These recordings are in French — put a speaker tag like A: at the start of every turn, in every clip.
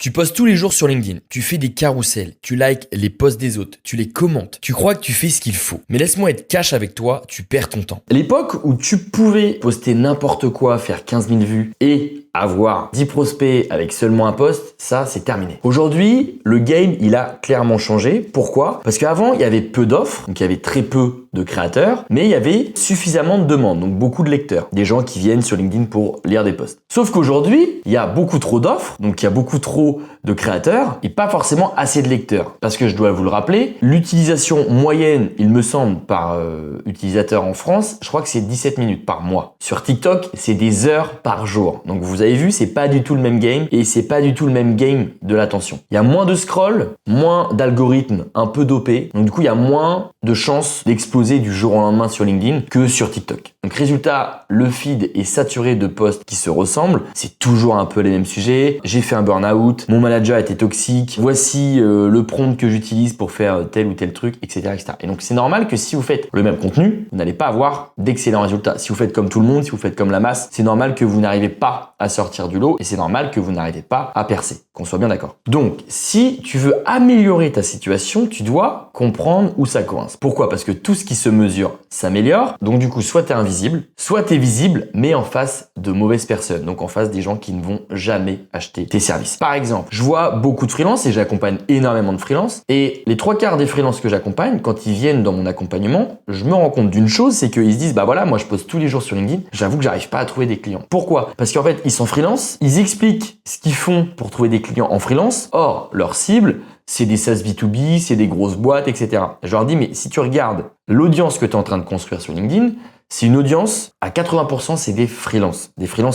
A: Tu postes tous les jours sur LinkedIn, tu fais des carousels, tu likes les posts des autres, tu les commentes, tu crois que tu fais ce qu'il faut. Mais laisse-moi être cash avec toi, tu perds ton temps. L'époque où tu pouvais poster n'importe quoi, faire 15 000 vues et avoir 10 prospects avec seulement un post, ça c'est terminé. Aujourd'hui, le game il a clairement changé. Pourquoi? Parce qu'avant il y avait peu d'offres, donc il y avait très peu de créateurs, mais il y avait suffisamment de demandes, donc beaucoup de lecteurs, des gens qui viennent sur LinkedIn pour lire des posts. Sauf qu'aujourd'hui, il y a beaucoup trop d'offres, donc il y a beaucoup trop de créateurs et pas forcément assez de lecteurs. Parce que je dois vous le rappeler, l'utilisation moyenne, il me semble, par utilisateur en France, je crois que c'est 17 minutes par mois. Sur TikTok, c'est des heures par jour. Donc vous avez vu, c'est pas du tout le même game et c'est pas du tout le même game de l'attention. Il y a moins de scroll, moins d'algorithmes un peu dopés. Donc du coup, il y a moins de chances d'exploser du jour au lendemain sur LinkedIn que sur TikTok. Donc résultat, le feed est saturé de posts qui se ressemblent. C'est toujours un peu les mêmes sujets. J'ai fait un burn-out, mon manager était toxique, voici le prompt que j'utilise pour faire tel ou tel truc, etc., etc. Et donc c'est normal que si vous faites le même contenu, vous n'allez pas avoir d'excellents résultats. Si vous faites comme tout le monde, si vous faites comme la masse, c'est normal que vous n'arrivez pas à sortir du lot et c'est normal que vous n'arrivez pas à percer. Qu'on soit bien d'accord. Donc, si tu veux améliorer ta situation, tu dois comprendre où ça coince. Pourquoi? Parce que tout ce qui se mesure s'améliore. Donc du coup, soit tu es invisible, soit tu es visible, mais en face de mauvaises personnes. Donc en face des gens qui ne vont jamais acheter tes services. Par exemple, je vois beaucoup de freelances et j'accompagne énormément de freelances. Et les 3/4 des freelances que j'accompagne, quand ils viennent dans mon accompagnement, je me rends compte d'une chose, c'est qu'ils se disent, bah voilà, moi je poste tous les jours sur LinkedIn, j'avoue que j'arrive pas à trouver des clients. Pourquoi? Parce qu'en fait, ils sont freelance, ils expliquent ce qu'ils font pour trouver des clients en freelance. Or, leur cible, c'est des SaaS B2B, c'est des grosses boîtes, etc. Je leur dis, mais si tu regardes l'audience que tu es en train de construire sur LinkedIn, c'est une audience, à 80%, c'est des freelances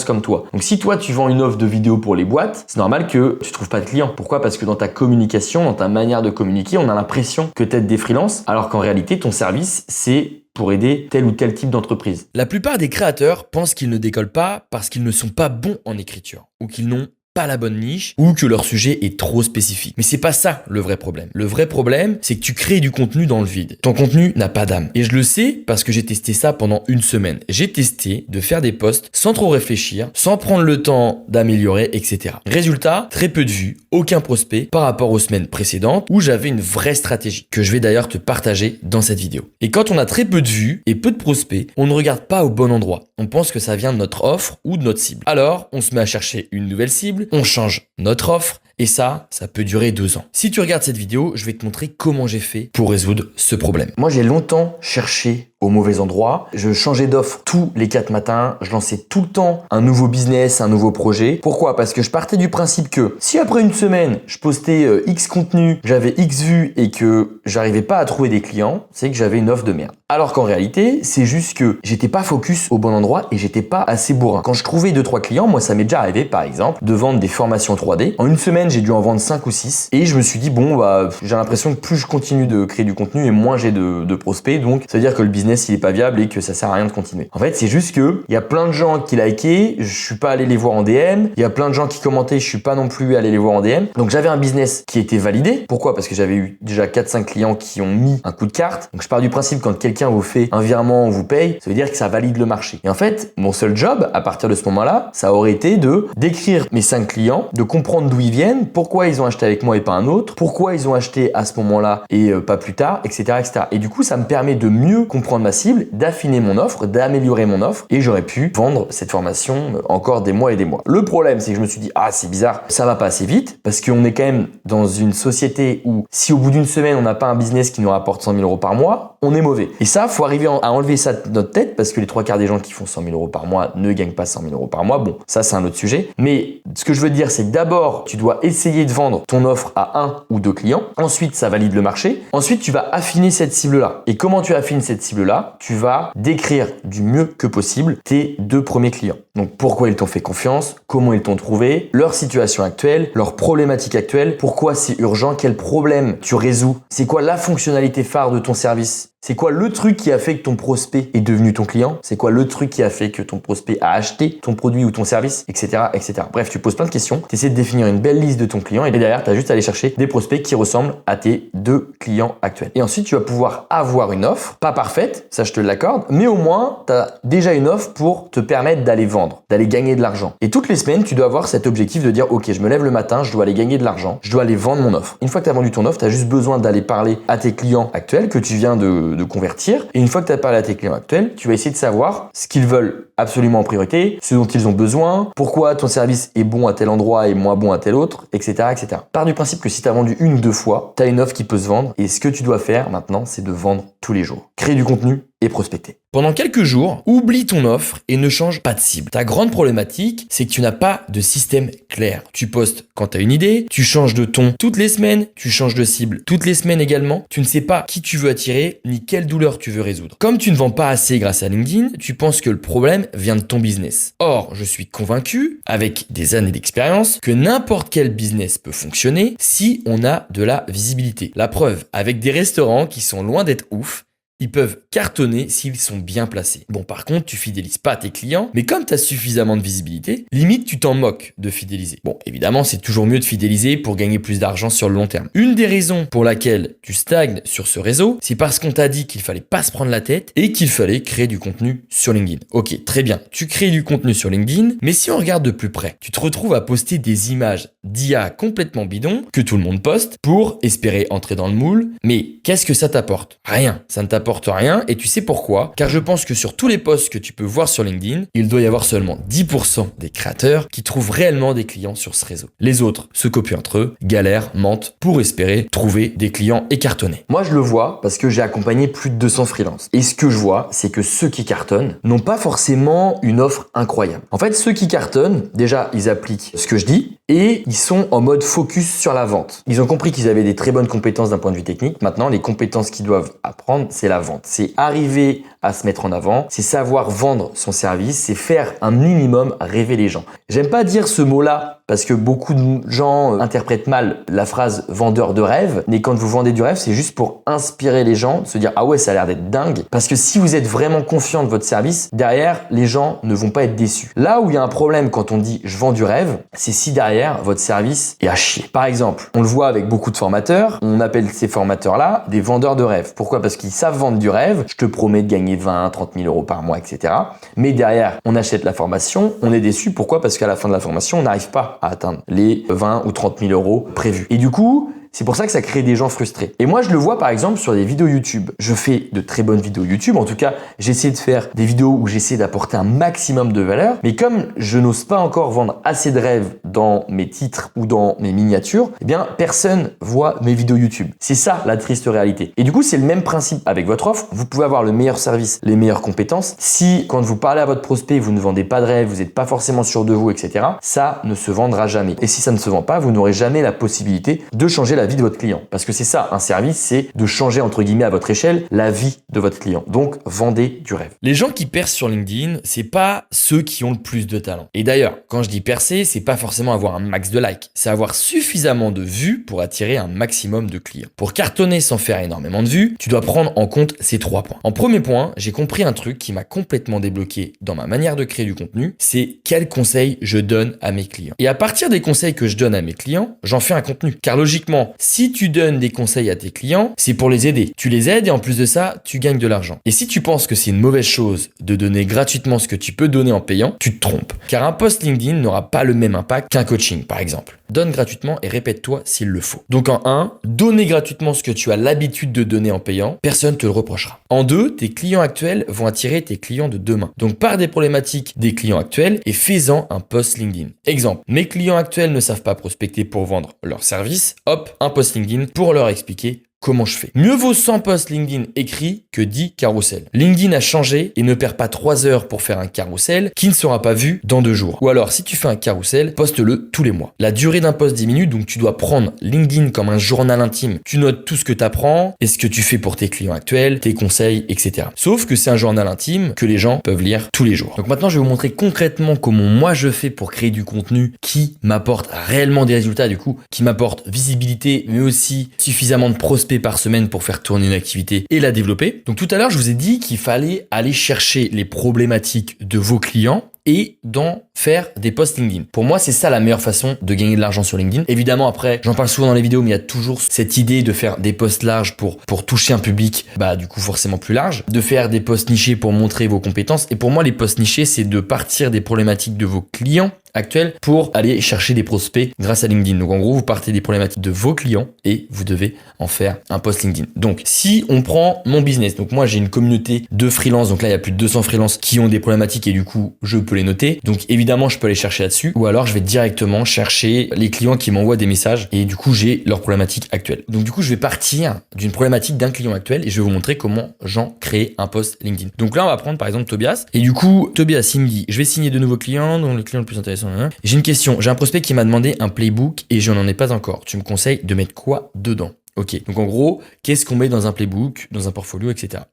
A: comme toi. Donc si toi, tu vends une offre de vidéo pour les boîtes, c'est normal que tu trouves pas de clients. Pourquoi? Parce que dans ta communication, dans ta manière de communiquer, on a l'impression que tu aides des freelances, alors qu'en réalité, ton service, c'est pour aider tel ou tel type d'entreprise. La plupart des créateurs pensent qu'ils ne décollent pas parce qu'ils ne sont pas bons en écriture ou qu'ils n'ont pas la bonne niche ou que leur sujet est trop spécifique. Mais c'est pas ça le vrai problème. Le vrai problème, c'est que tu crées du contenu dans le vide. Ton contenu n'a pas d'âme. Et je le sais parce que j'ai testé ça pendant une semaine. J'ai testé de faire des posts sans trop réfléchir, sans prendre le temps d'améliorer, etc. Résultat, très peu de vues, aucun prospect par rapport aux semaines précédentes où j'avais une vraie stratégie que je vais d'ailleurs te partager dans cette vidéo. Et quand on a très peu de vues et peu de prospects, on ne regarde pas au bon endroit. On pense que ça vient de notre offre ou de notre cible. Alors, on se met à chercher une nouvelle cible, on change notre offre et ça peut durer 2 ans. Si tu regardes cette vidéo, je vais te montrer comment j'ai fait pour résoudre ce problème. Moi, j'ai longtemps cherché au mauvais endroit. Je changeais d'offre tous les 4 matins. Je lançais tout le temps un nouveau business, un nouveau projet. Pourquoi? Parce que je partais du principe que si après une semaine, je postais X contenu, j'avais X vues et que j'arrivais pas à trouver des clients, c'est que j'avais une offre de merde. Alors qu'en réalité, c'est juste que j'étais pas focus au bon endroit et j'étais pas assez bourrin. Quand je trouvais 2-3 clients, moi ça m'est déjà arrivé par exemple de vendre des formations 3D. En une semaine, j'ai dû en vendre 5 ou 6 et je me suis dit bon bah j'ai l'impression que plus je continue de créer du contenu et moins j'ai de prospects, donc ça veut dire que le business il est pas viable et que ça sert à rien de continuer. En fait, c'est juste que il y a plein de gens qui likaient, je suis pas allé les voir en DM, il y a plein de gens qui commentaient, je suis pas non plus allé les voir en DM. Donc j'avais un business qui était validé. Pourquoi? Parce que j'avais eu déjà 4-5 clients qui ont mis un coup de carte. Donc je pars du principe quand quelqu'un vous fait un virement, on vous paye, ça veut dire que ça valide le marché. Et en fait, mon seul job à partir de ce moment-là, ça aurait été de d'écrire mes 5 clients, de comprendre d'où ils viennent, pourquoi ils ont acheté avec moi et pas un autre, pourquoi ils ont acheté à ce moment-là et pas plus tard, etc., etc. Et du coup, ça me permet de mieux comprendre ma cible, d'affiner mon offre, d'améliorer mon offre et j'aurais pu vendre cette formation encore des mois et des mois. Le problème, c'est que je me suis dit, ah, c'est bizarre, ça va pas assez vite parce qu'on est quand même dans une société où si au bout d'une semaine, on n'a pas un business qui nous rapporte 100 000 euros par mois, on est mauvais. Et ça, faut arriver à enlever ça de notre tête parce que les 3/4 des gens qui font 100 000 euros par mois ne gagnent pas 100 000 euros par mois. Bon, ça, c'est un autre sujet. Mais ce que je veux dire, c'est que d'abord, tu dois essayer de vendre ton offre à 1 ou 2 clients. Ensuite, ça valide le marché. Ensuite, tu vas affiner cette cible-là. Et comment tu affines cette cible-là? Tu vas décrire du mieux que possible tes 2 premiers clients. Donc, pourquoi ils t'ont fait confiance? Comment ils t'ont trouvé? Leur situation actuelle? Leur problématique actuelle? Pourquoi c'est urgent? Quel problème tu résous? C'est quoi la fonctionnalité phare de ton service C'est quoi le truc qui a fait que ton prospect est devenu ton client? C'est quoi le truc qui a fait que ton prospect a acheté ton produit ou ton service, etc., etc. Bref, tu poses plein de questions, tu essaies de définir une belle liste de ton client et derrière, tu as juste à aller chercher des prospects qui ressemblent à tes 2 clients actuels. Et ensuite, tu vas pouvoir avoir une offre, pas parfaite, ça je te l'accorde, mais au moins, tu as déjà une offre pour te permettre d'aller vendre, d'aller gagner de l'argent. Et toutes les semaines, tu dois avoir cet objectif de dire, ok, je me lève le matin, je dois aller gagner de l'argent, je dois aller vendre mon offre. Une fois que tu as vendu ton offre, tu as juste besoin d'aller parler à tes clients actuels que tu viens de convertir. Et une fois que tu as parlé à tes clients actuels, tu vas essayer de savoir ce qu'ils veulent absolument en priorité, ce dont ils ont besoin, pourquoi ton service est bon à tel endroit et moins bon à tel autre, etc., etc. Pars du principe que si tu as vendu 1 ou 2 fois, tu as une offre qui peut se vendre et ce que tu dois faire maintenant, c'est de vendre tous les jours. Créer du contenu et prospecter. Pendant quelques jours, oublie ton offre et ne change pas de cible. Ta grande problématique, c'est que tu n'as pas de système clair. Tu postes quand tu as une idée, tu changes de ton toutes les semaines, tu changes de cible toutes les semaines également. Tu ne sais pas qui tu veux attirer ni quelle douleur tu veux résoudre. Comme tu ne vends pas assez grâce à LinkedIn, tu penses que le problème vient de ton business. Or, je suis convaincu, avec des années d'expérience, que n'importe quel business peut fonctionner si on a de la visibilité. La preuve, avec des restaurants qui sont loin d'être ouf, ils peuvent cartonner s'ils sont bien placés. Bon, par contre, tu fidélises pas tes clients, mais comme tu as suffisamment de visibilité, limite tu t'en moques de fidéliser. Bon, évidemment, c'est toujours mieux de fidéliser pour gagner plus d'argent sur le long terme. Une des raisons pour laquelle tu stagnes sur ce réseau, c'est parce qu'on t'a dit qu'il fallait pas se prendre la tête et qu'il fallait créer du contenu sur LinkedIn. Ok, très bien, tu crées du contenu sur LinkedIn, mais si on regarde de plus près, tu te retrouves à poster des images d'IA complètement bidons que tout le monde poste pour espérer entrer dans le moule. Mais qu'est-ce que ça t'apporte? Rien. Ça ne t'apporte rien et tu sais pourquoi? Car je pense que sur tous les posts que tu peux voir sur LinkedIn, il doit y avoir seulement 10% des créateurs qui trouvent réellement des clients sur ce réseau. Les autres se copient entre eux, galèrent, mentent pour espérer trouver des clients et cartonner. Moi, je le vois parce que j'ai accompagné plus de 200 freelances. Et ce que je vois, c'est que ceux qui cartonnent n'ont pas forcément une offre incroyable. En fait, ceux qui cartonnent, déjà, ils appliquent ce que je dis et ils sont en mode focus sur la vente. Ils ont compris qu'ils avaient des très bonnes compétences d'un point de vue technique. Maintenant, les compétences qu'ils doivent apprendre, c'est la vente. C'est arriver à se mettre en avant, c'est savoir vendre son service, c'est faire un minimum rêver les gens. J'aime pas dire ce mot-là parce que beaucoup de gens interprètent mal la phrase vendeur de rêve, mais quand vous vendez du rêve, c'est juste pour inspirer les gens, se dire ah ouais, ça a l'air d'être dingue, parce que si vous êtes vraiment confiant de votre service, derrière, les gens ne vont pas être déçus. Là où il y a un problème quand on dit je vends du rêve, c'est si derrière, votre service est à chier. Par exemple, on le voit avec beaucoup de formateurs, on appelle ces formateurs-là des vendeurs de rêve. Pourquoi? Parce qu'ils savent vendre du rêve, je te promets de gagner 20, 30 000 euros par mois, etc. Mais derrière, on achète la formation, on est déçu. Pourquoi? Parce qu'à la fin de la formation, on n'arrive pas à atteindre les 20 ou 30 000 euros prévus. Et du coup, c'est pour ça que ça crée des gens frustrés. Et moi, je le vois par exemple sur des vidéos YouTube. Je fais de très bonnes vidéos YouTube. En tout cas, j'essaie de faire des vidéos où j'essaie d'apporter un maximum de valeur. Mais comme je n'ose pas encore vendre assez de rêves dans mes titres ou dans mes miniatures, eh bien, personne voit mes vidéos YouTube. C'est ça la triste réalité. Et du coup, c'est le même principe avec votre offre. Vous pouvez avoir le meilleur service, les meilleures compétences. Si quand vous parlez à votre prospect, vous ne vendez pas de rêve, vous n'êtes pas forcément sûr de vous, etc., ça ne se vendra jamais. Et si ça ne se vend pas, vous n'aurez jamais la possibilité de changer la vie de votre client. Parce que c'est ça, un service, c'est de changer entre guillemets à votre échelle la vie de votre client. Donc, vendez du rêve. Les gens qui percent sur LinkedIn, c'est pas ceux qui ont le plus de talent. Et d'ailleurs, quand je dis percer, c'est pas forcément avoir un max de likes, c'est avoir suffisamment de vues pour attirer un maximum de clients. Pour cartonner sans faire énormément de vues, tu dois prendre en compte ces 3 points. En premier point, j'ai compris un truc qui m'a complètement débloqué dans ma manière de créer du contenu, c'est quels conseils je donne à mes clients. Et à partir des conseils que je donne à mes clients, j'en fais un contenu. Car logiquement, si tu donnes des conseils à tes clients, c'est pour les aider. Tu les aides et en plus de ça, tu gagnes de l'argent. Et si tu penses que c'est une mauvaise chose de donner gratuitement ce que tu peux donner en payant, tu te trompes. Car un post LinkedIn n'aura pas le même impact qu'un coaching, par exemple. Donne gratuitement et répète-toi s'il le faut. Donc en 1, donner gratuitement ce que tu as l'habitude de donner en payant, personne ne te le reprochera. En 2, tes clients actuels vont attirer tes clients de demain. Donc pars des problématiques des clients actuels et fais-en un post LinkedIn. Exemple, mes clients actuels ne savent pas prospecter pour vendre leur service, hop, un post LinkedIn pour leur expliquer comment je fais. Mieux vaut 100 posts LinkedIn écrits que 10 carousels. LinkedIn a changé et ne perds pas 3 heures pour faire un carrousel qui ne sera pas vu dans 2 jours. Ou alors, si tu fais un carrousel, poste-le tous les mois. La durée d'un post diminue, donc tu dois prendre LinkedIn comme un journal intime. Tu notes tout ce que tu apprends et ce que tu fais pour tes clients actuels, tes conseils, etc. Sauf que c'est un journal intime que les gens peuvent lire tous les jours. Donc maintenant, je vais vous montrer concrètement comment moi je fais pour créer du contenu qui m'apporte réellement des résultats, du coup, qui m'apporte visibilité, mais aussi suffisamment de prospects prospects par semaine pour faire tourner une activité et la développer. Donc tout à l'heure, je vous ai dit qu'il fallait aller chercher les problématiques de vos clients et d'en faire des posts LinkedIn. Pour moi, c'est ça la meilleure façon de gagner de l'argent sur LinkedIn. Évidemment, après, j'en parle souvent dans les vidéos, mais il y a toujours cette idée de faire des posts larges pour toucher un public, du coup, forcément plus large, de faire des posts nichés pour montrer vos compétences. Et pour moi, les posts nichés, c'est de partir des problématiques de vos clients actuels pour aller chercher des prospects grâce à LinkedIn. Donc en gros, vous partez des problématiques de vos clients et vous devez en faire un post LinkedIn. Donc si on prend mon business, donc moi j'ai une communauté de freelance, donc là il y a plus de 200 freelances qui ont des problématiques et du coup je peux les noter. Donc évidemment je peux aller chercher là-dessus ou alors je vais directement chercher les clients qui m'envoient des messages et du coup j'ai leurs problématiques actuelles. Donc du coup je vais partir d'une problématique d'un client actuel et je vais vous montrer comment j'en crée un post LinkedIn. Donc là on va prendre par exemple Tobias et du coup Tobias il me dit je vais signer de nouveaux clients dont le client le plus intéressant. J'ai une question, j'ai un prospect qui m'a demandé un playbook et je n'en ai pas encore. Tu me conseilles de mettre quoi dedans? Ok, donc en gros, qu'est-ce qu'on met dans un playbook, dans un portfolio, etc.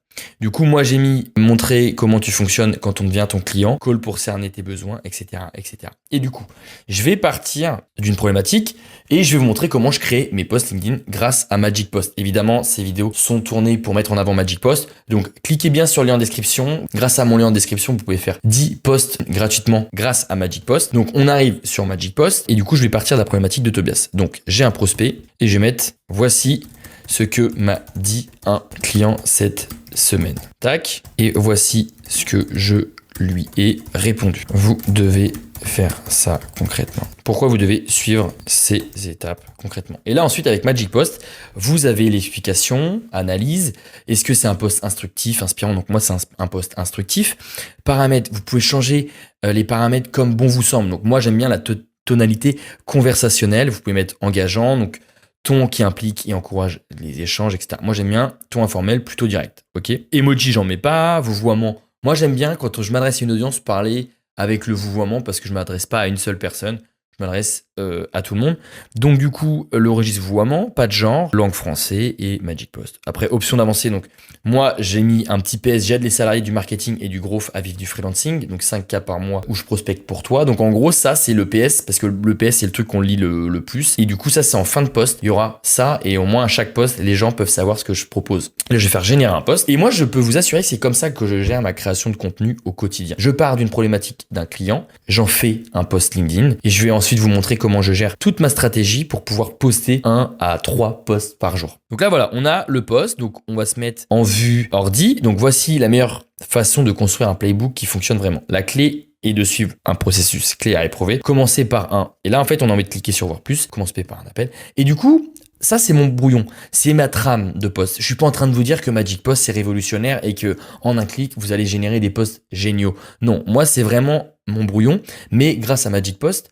A: Du coup, moi j'ai mis montrer comment tu fonctionnes quand on devient ton client, call pour cerner tes besoins, etc., etc. Et du coup, je vais partir d'une problématique et je vais vous montrer comment je crée mes posts LinkedIn grâce à Magic Post. Évidemment, ces vidéos sont tournées pour mettre en avant Magic Post. Donc, cliquez bien sur le lien en description. Grâce à mon lien en description, vous pouvez faire 10 posts gratuitement grâce à Magic Post. Donc, on arrive sur Magic Post et du coup, je vais partir de la problématique de Tobias. Donc, j'ai un prospect et je vais mettre voici ce que m'a dit un client cette semaine. Tac. Et voici ce que je lui ai répondu. Vous devez faire ça concrètement. Pourquoi vous devez suivre ces étapes concrètement? Et là ensuite avec Magic Post, vous avez l'explication, analyse. Est-ce que c'est un post instructif, inspirant? Donc moi c'est un post instructif. Paramètres, vous pouvez changer les paramètres comme bon vous semble. Donc moi j'aime bien la tonalité conversationnelle. Vous pouvez mettre engageant, donc ton qui implique et encourage les échanges, etc. Moi, j'aime bien ton informel, plutôt direct. Ok. Emoji, j'en mets pas. Vouvoiement. Moi, j'aime bien quand je m'adresse à une audience parler avec le vouvoiement parce que je m'adresse pas à une seule personne. Je m'adresse à tout le monde. Donc, du coup, le registre vouvoiement, pas de genre, langue français et Magic Post. Après, option d'avancée. Donc, moi, j'ai mis un petit PS. J'aide les salariés du marketing et du growth à vivre du freelancing. Donc, 5K par mois où je prospecte pour toi. Donc, en gros, ça, c'est le PS parce que le PS, c'est le truc qu'on lit le plus. Et du coup, ça, c'est en fin de post. Il y aura ça et au moins à chaque post, les gens peuvent savoir ce que je propose. Là, je vais faire générer un post. Et moi, je peux vous assurer que c'est comme ça que je gère ma création de contenu au quotidien. Je pars d'une problématique d'un client. J'en fais un post LinkedIn et je vais ensuite vous montrer comment je gère toute ma stratégie pour pouvoir poster 1 à 3 posts par jour. Donc là, voilà, on a le post. Donc, on va se mettre en vue ordi. Donc, voici la meilleure façon de construire un playbook qui fonctionne vraiment. La clé est de suivre un processus clé à éprouver. Commencer par un. Et là, en fait, on a envie de cliquer sur voir plus. Commencer par un appel. Et du coup, ça, c'est mon brouillon. C'est ma trame de post. Je suis pas en train de vous dire que Magic Post, c'est révolutionnaire et que en un clic, vous allez générer des posts géniaux. Non, moi, c'est vraiment mon brouillon. Mais grâce à Magic Post,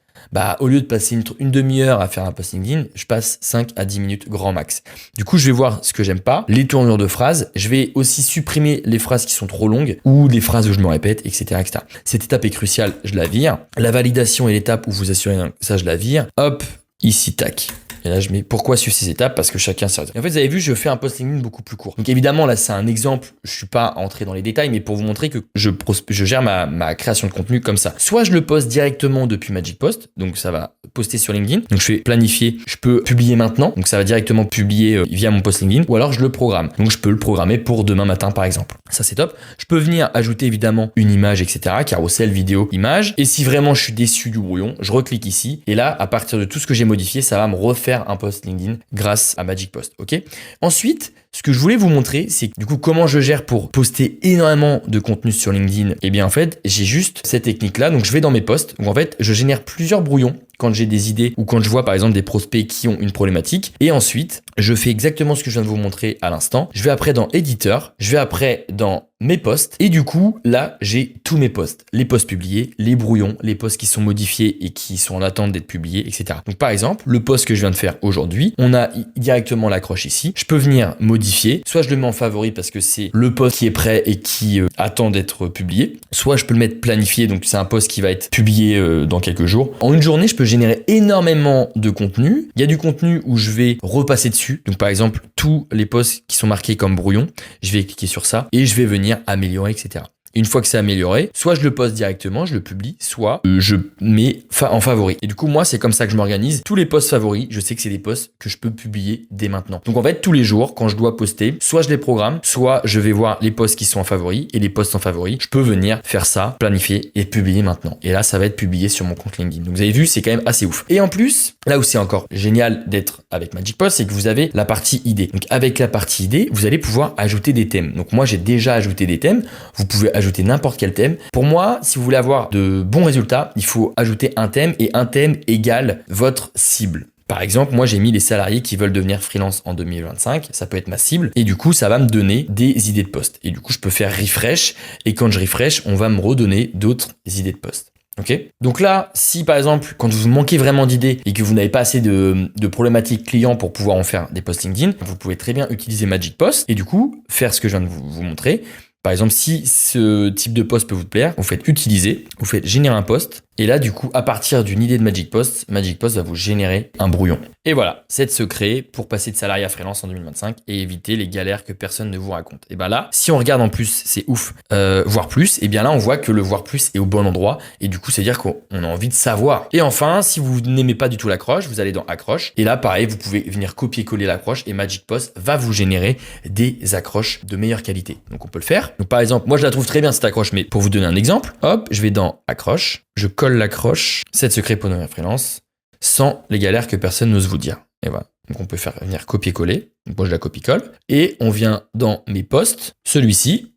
A: au lieu de passer une demi-heure à faire un post LinkedIn, je passe 5 à 10 minutes grand max. Du coup, je vais voir ce que j'aime pas, les tournures de phrases. Je vais aussi supprimer les phrases qui sont trop longues ou les phrases où je me répète, etc., etc. Cette étape est cruciale, je la vire. La validation est l'étape où vous assurez ça, je la vire. Hop, ici, tac. Et là, je mets pourquoi suivre ces étapes? Parce que chacun sert. Et en fait, vous avez vu, je fais un post LinkedIn beaucoup plus court. Donc évidemment, là, c'est un exemple. Je suis pas entré dans les détails, mais pour vous montrer que je gère ma création de contenu comme ça. Soit je le poste directement depuis Magic Post, donc ça va poster sur LinkedIn. Donc je fais planifier, je peux publier maintenant, donc ça va directement publier via mon post LinkedIn. Ou alors je le programme. Donc je peux le programmer pour demain matin, par exemple. Ça, c'est top. Je peux venir ajouter évidemment une image, etc. Carousel, vidéo, image. Et si vraiment je suis déçu du brouillon, je reclique ici. Et là, à partir de tout ce que j'ai modifié, ça va me refaire un post LinkedIn grâce à Magic Post. Ok. Ensuite, ce que je voulais vous montrer, c'est du coup comment je gère pour poster énormément de contenu sur LinkedIn. Et bien en fait, j'ai juste cette technique-là. Donc je vais dans mes posts. Donc en fait, je génère plusieurs brouillons quand j'ai des idées ou quand je vois par exemple des prospects qui ont une problématique. Et ensuite, je fais exactement ce que je viens de vous montrer à l'instant. Je vais après dans éditeur, je vais après dans mes posts et du coup là j'ai tous mes posts, les posts publiés, les brouillons, les posts qui sont modifiés et qui sont en attente d'être publiés, etc. Donc par exemple le post que je viens de faire aujourd'hui, on a directement l'accroche ici. Je peux venir modifier, soit je le mets en favori parce que c'est le post qui est prêt et qui attend d'être publié, soit je peux le mettre planifié, donc c'est un post qui va être publié dans quelques jours. En une journée je peux générer énormément de contenu. Il y a du contenu où je vais repasser dessus, donc par exemple tous les posts qui sont marqués comme brouillon, je vais cliquer sur ça et je vais venir améliorer, etc. Et une fois que c'est amélioré, soit je le poste directement, je le publie, soit je mets en favori. Et du coup, moi, c'est comme ça que je m'organise. Tous les posts favoris, je sais que c'est des posts que je peux publier dès maintenant. Donc en fait, tous les jours, quand je dois poster, soit je les programme, soit je vais voir les posts qui sont en favoris et les posts en favoris. Je peux venir faire ça, planifier et publier maintenant. Et là, ça va être publié sur mon compte LinkedIn. Donc vous avez vu, c'est quand même assez ouf. Et en plus, là où c'est encore génial d'être avec Magic Post, c'est que vous avez la partie idée. Donc avec la partie idée, vous allez pouvoir ajouter des thèmes. Donc moi, j'ai déjà ajouté des thèmes. Vous pouvez ajouter n'importe quel thème. Pour moi, si vous voulez avoir de bons résultats, il faut ajouter un thème et un thème égale votre cible. Par exemple, moi j'ai mis les salariés qui veulent devenir freelance en 2025, ça peut être ma cible, et du coup ça va me donner des idées de poste. Et du coup je peux faire refresh, et quand je refresh, on va me redonner d'autres idées de poste. Ok. Donc là, si par exemple, quand vous manquez vraiment d'idées et que vous n'avez pas assez de problématiques clients pour pouvoir en faire des posts LinkedIn, vous pouvez très bien utiliser Magic Post et du coup faire ce que je viens de vous montrer. Par exemple, si ce type de post peut vous plaire, vous faites utiliser, vous faites générer un post. Et là, du coup, à partir d'une idée de Magic Post va vous générer un brouillon. Et voilà, c'est de se créer pour passer de salarié à freelance en 2025 et éviter les galères que personne ne vous raconte. Et bien là, si on regarde en plus, c'est ouf, voir plus, et bien là, on voit que le voir plus est au bon endroit. Et du coup, c'est-à-dire qu'on a envie de savoir. Et enfin, si vous n'aimez pas du tout l'accroche, vous allez dans accroche. Et là, pareil, vous pouvez venir copier-coller l'accroche et Magic Post va vous générer des accroches de meilleure qualité. Donc, on peut le faire. Donc, par exemple, moi, je la trouve très bien cette accroche, mais pour vous donner un exemple, hop, je vais dans accroche. Je colle l'accroche, 7 secrets pour devenir freelance, sans les galères que personne n'ose vous dire. Et voilà. Donc on peut faire venir copier-coller. Donc moi je la copie-colle. Et on vient dans mes posts, celui-ci,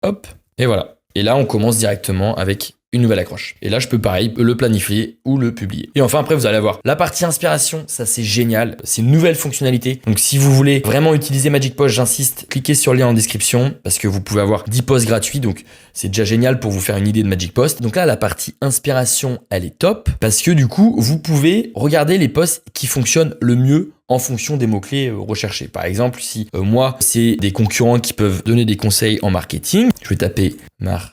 A: hop, et voilà. Et là on commence directement avec une nouvelle accroche. Et là, je peux pareil, le planifier ou le publier. Et enfin, après, vous allez avoir la partie inspiration. Ça, c'est génial. C'est une nouvelle fonctionnalité. Donc, si vous voulez vraiment utiliser Magic Post, j'insiste, cliquez sur le lien en description parce que vous pouvez avoir 10 posts gratuits. Donc, c'est déjà génial pour vous faire une idée de Magic Post. Donc là, la partie inspiration, elle est top parce que du coup, vous pouvez regarder les posts qui fonctionnent le mieux en fonction des mots-clés recherchés. Par exemple, si moi, c'est des concurrents qui peuvent donner des conseils en marketing, je vais taper marketing.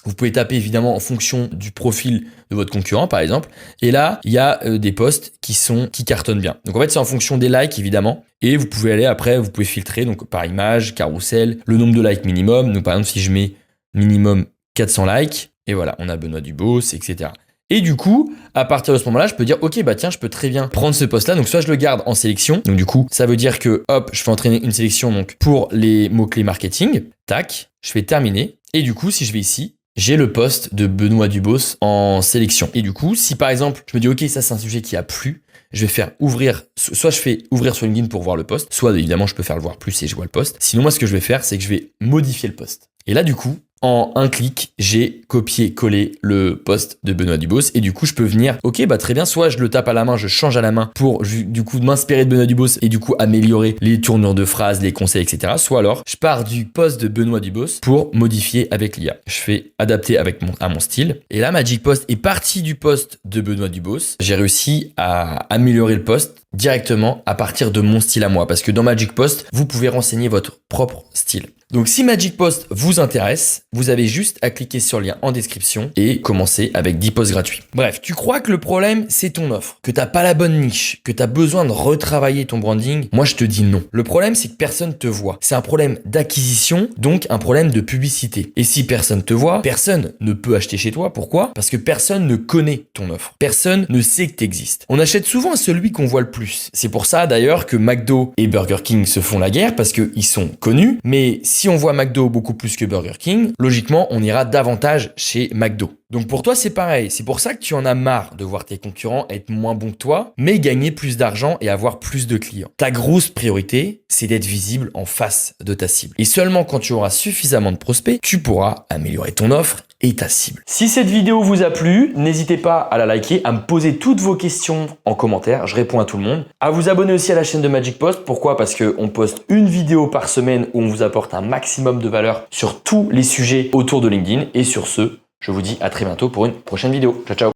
A: Vous pouvez taper évidemment en fonction du profil de votre concurrent par exemple. Et là, il y a des posts qui cartonnent bien. Donc en fait, c'est en fonction des likes évidemment. Et vous pouvez aller après, vous pouvez filtrer donc par image, carrousel, le nombre de likes minimum. Donc par exemple, si je mets minimum 400 likes, et voilà, on a Benoît Dubos, etc. Et du coup, à partir de ce moment-là, je peux dire, ok, bah tiens, je peux très bien prendre ce post-là. Donc, soit je le garde en sélection. Donc, du coup, ça veut dire que, hop, je fais entraîner une sélection donc pour les mots-clés marketing. Tac, je fais terminer. Et du coup, si je vais ici, j'ai le post de Benoît Dubos en sélection. Et du coup, si par exemple, je me dis, ok, ça c'est un sujet qui a plu, je vais faire ouvrir, soit je fais ouvrir sur LinkedIn pour voir le post, soit évidemment, je peux faire le voir plus et je vois le post. Sinon, moi, ce que je vais faire, c'est que je vais modifier le post. Et là, du coup, en un clic, j'ai copié-collé le post de Benoît Dubos et du coup, je peux venir, ok, bah très bien, soit je le tape à la main, je change à la main pour du coup m'inspirer de Benoît Dubos et du coup améliorer les tournures de phrases, les conseils, etc. Soit alors, je pars du post de Benoît Dubos pour modifier avec l'IA. Je fais adapter à mon style. Et là, Magic Post est parti du post de Benoît Dubos. J'ai réussi à améliorer le post directement à partir de mon style à moi parce que dans Magic Post, vous pouvez renseigner votre propre style. Donc si Magic Post vous intéresse, vous avez juste à cliquer sur le lien en description et commencer avec 10 posts gratuits. Bref, tu crois que le problème c'est ton offre, que t'as pas la bonne niche, que t'as besoin de retravailler ton branding? Moi je te dis non. Le problème c'est que personne te voit. C'est un problème d'acquisition, donc un problème de publicité. Et si personne te voit, personne ne peut acheter chez toi. Pourquoi? Parce que personne ne connaît ton offre. Personne ne sait que t'existes. On achète souvent à celui qu'on voit le plus. C'est pour ça d'ailleurs que McDo et Burger King se font la guerre parce qu'ils sont connus, mais si on voit McDo beaucoup plus que Burger King, logiquement, on ira davantage chez McDo. Donc pour toi, c'est pareil. C'est pour ça que tu en as marre de voir tes concurrents être moins bons que toi, mais gagner plus d'argent et avoir plus de clients. Ta grosse priorité, c'est d'être visible en face de ta cible. Et seulement quand tu auras suffisamment de prospects, tu pourras améliorer ton offre et ta cible. Si cette vidéo vous a plu, n'hésitez pas à la liker, à me poser toutes vos questions en commentaire. Je réponds à tout le monde. À vous abonner aussi à la chaîne de Magic Post. Pourquoi? Parce qu'on poste une vidéo par semaine où on vous apporte un maximum de valeur sur tous les sujets autour de LinkedIn. Et sur ce, je vous dis à très bientôt pour une prochaine vidéo. Ciao, ciao.